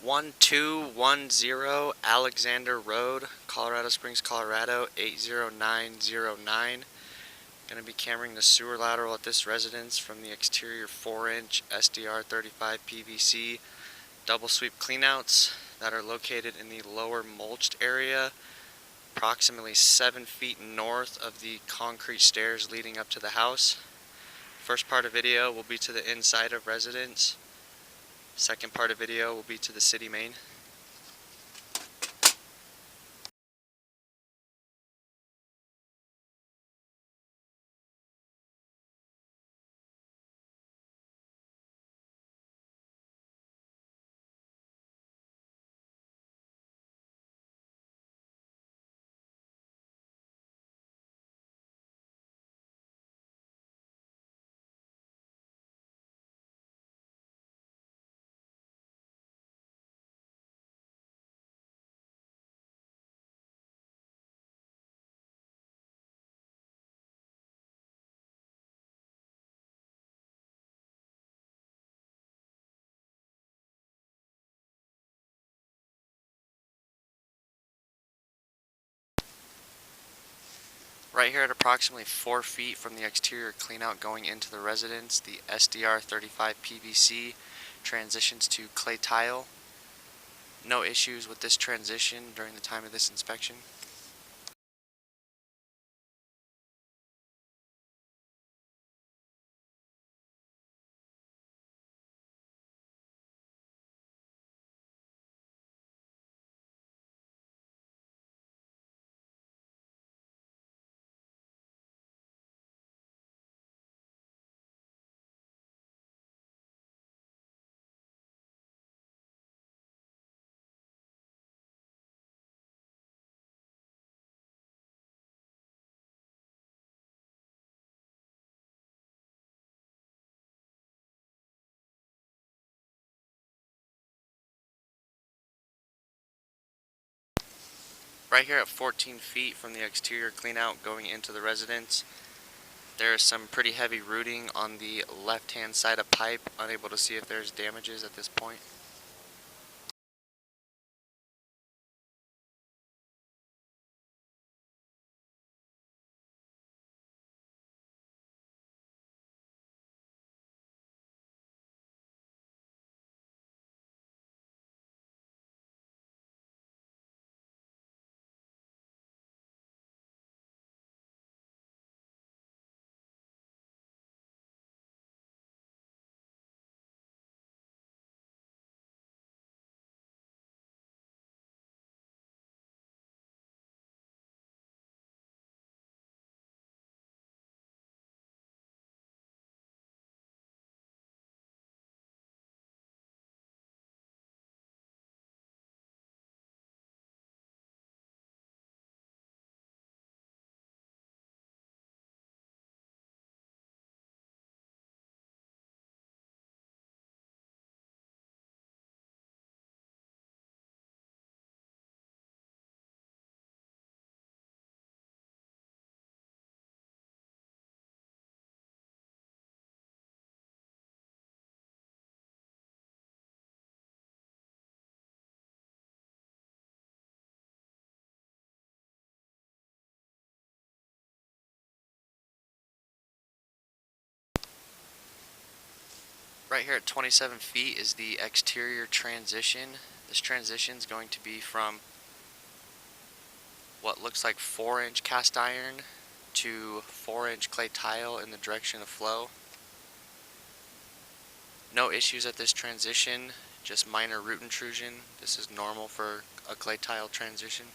1210 Alexander Road, Colorado Springs, Colorado 80909. Going to be cameraing the sewer lateral at this residence from the exterior 4-inch SDR 35 PVC double sweep cleanouts that are located in the lower mulched area, approximately 7 feet north of the concrete stairs leading up to the house. First part of video will be to the inside of residence. Second part of video will be to the city main. Right here at approximately 4 feet from the exterior cleanout going into the residence, the SDR 35 PVC transitions to clay tile. No issues with this transition during the time of this inspection. Right here at 14 feet from the exterior cleanout going into the residence, there is some pretty heavy rooting on the left-hand side of pipe. Unable to see if there's damages at this point. Right here at 27 feet is the exterior transition. This transition is going to be from what looks like 4-inch cast iron to 4-inch clay tile in the direction of flow. No issues at this transition, just minor root intrusion. This is normal for a clay tile transition.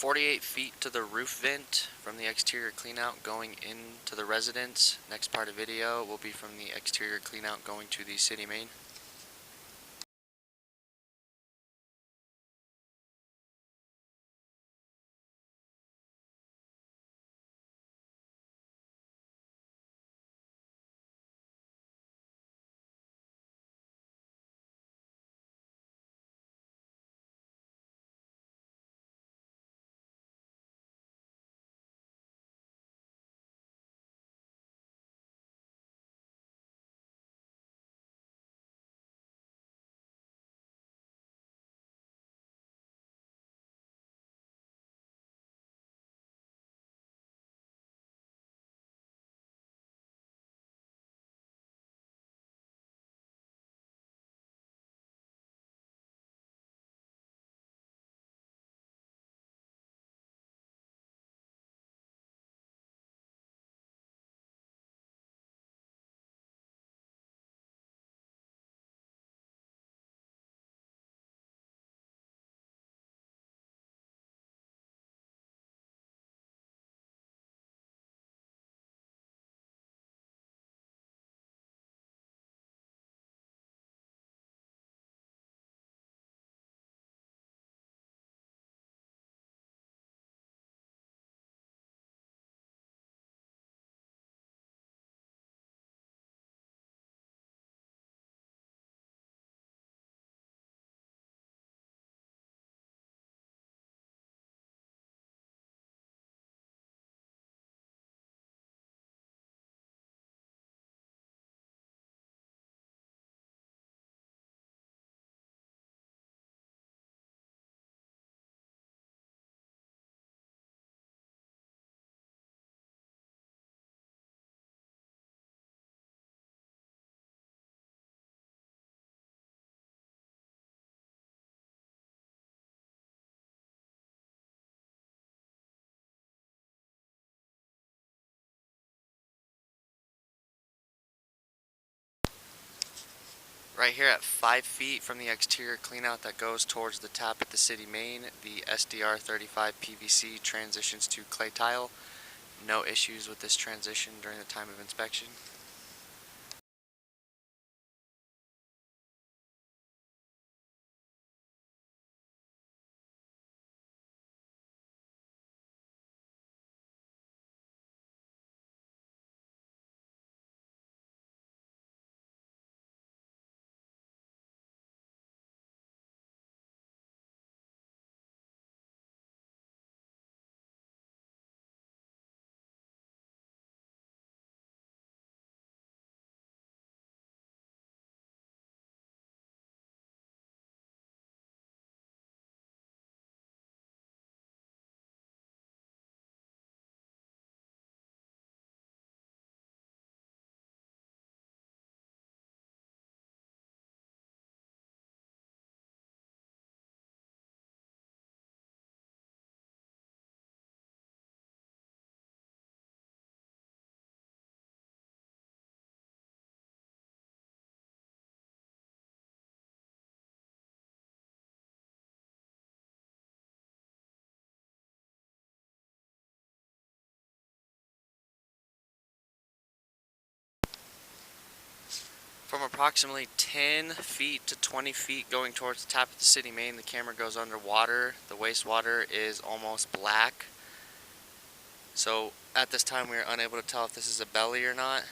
48 feet to the roof vent from the exterior cleanout going into the residence. Next part of video will be from the exterior cleanout going to the city main. Right here at 5 feet from the exterior cleanout that goes towards the tap at the city main, the SDR 35 PVC transitions to clay tile. No issues with this transition during the time of inspection. From approximately 10 feet to 20 feet going towards the tap of the city main, the camera goes underwater. The wastewater is almost black. So at this time we are unable to tell if this is a belly or not.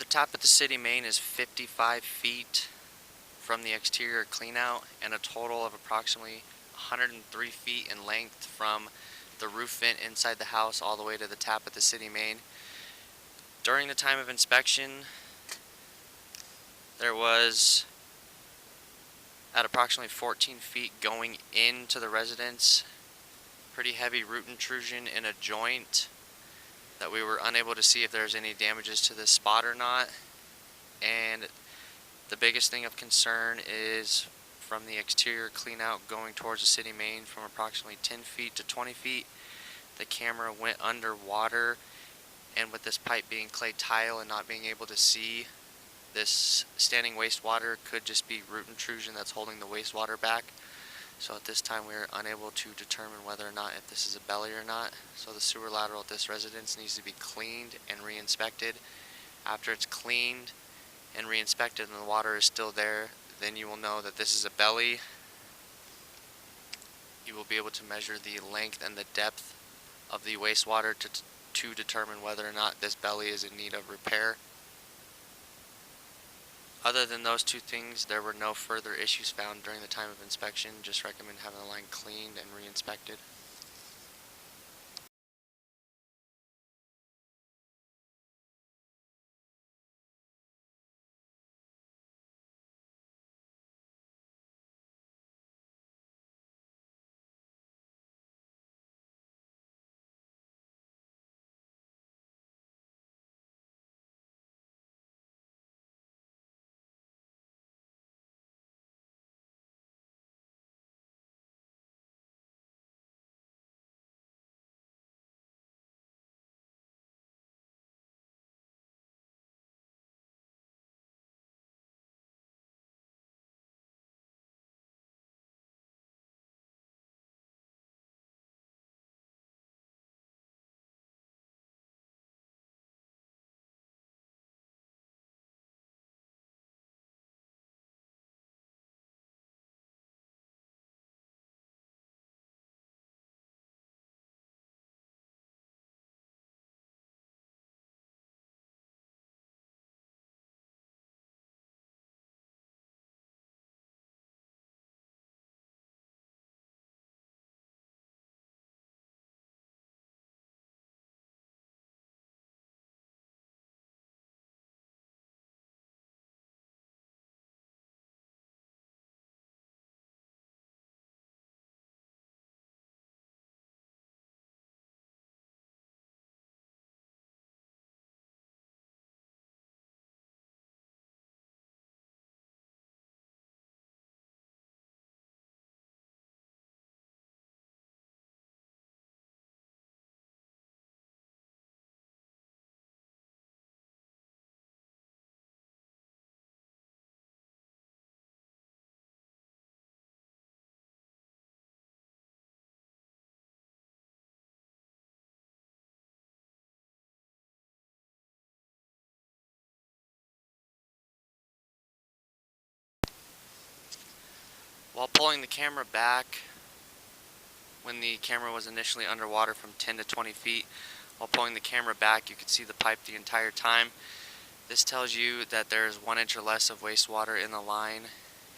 top of the city main is 55 feet from the exterior cleanout and a total of approximately 103 feet in length from the roof vent inside the house all the way to the tap of the city main. During the time of inspection, there was at approximately 14 feet going into the residence, pretty heavy root intrusion in a joint that we were unable to see if there's any damages to this spot or not. And the biggest thing of concern is from the exterior cleanout going towards the city main from approximately 10 feet to 20 feet, the camera went underwater, and with this pipe being clay tile and not being able to see this standing wastewater, could just be root intrusion that's holding the wastewater back. So at this time we are unable to determine whether or not if this is a belly or not. So the sewer lateral at this residence needs to be cleaned and re-inspected. After it's cleaned and re-inspected and the water is still there, then you will know that this is a belly. You will be able to measure the length and the depth of the wastewater to determine whether or not this belly is in need of repair. Other than those two things, there were no further issues found during the time of inspection. Just recommend having the line cleaned and re-inspected. While pulling the camera back, when the camera was initially underwater from 10 to 20 feet, while pulling the camera back, you could see the pipe the entire time. This tells you that there is 1 inch or less of wastewater in the line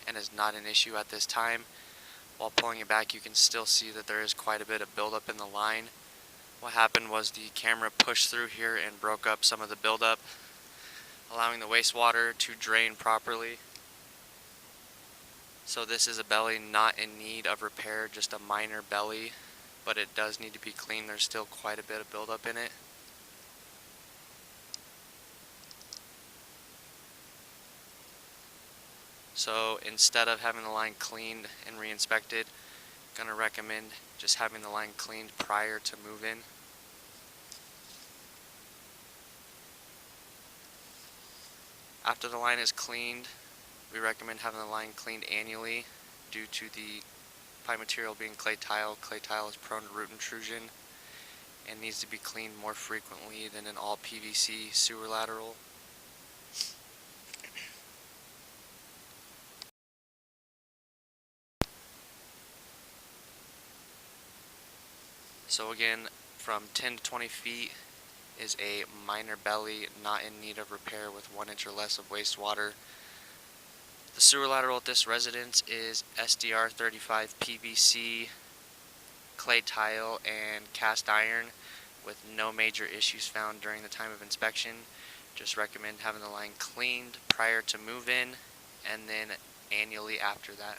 and is not an issue at this time. While pulling it back, you can still see that there is quite a bit of buildup in the line. What happened was the camera pushed through here and broke up some of the buildup, allowing the wastewater to drain properly. So this is a belly not in need of repair, just a minor belly, but it does need to be cleaned. There's still quite a bit of buildup in it. So instead of having the line cleaned and re-inspected, I'm going to recommend just having the line cleaned prior to move-in. After the line is cleaned, we recommend having the line cleaned annually due to the pipe material being clay tile. Clay tile is prone to root intrusion and needs to be cleaned more frequently than an all PVC sewer lateral. So again, from 10 to 20 feet is a minor belly not in need of repair with 1 inch or less of wastewater. The sewer lateral at this residence is SDR 35 PVC, clay tile, and cast iron with no major issues found during the time of inspection. Just recommend having the line cleaned prior to move-in and then annually after that.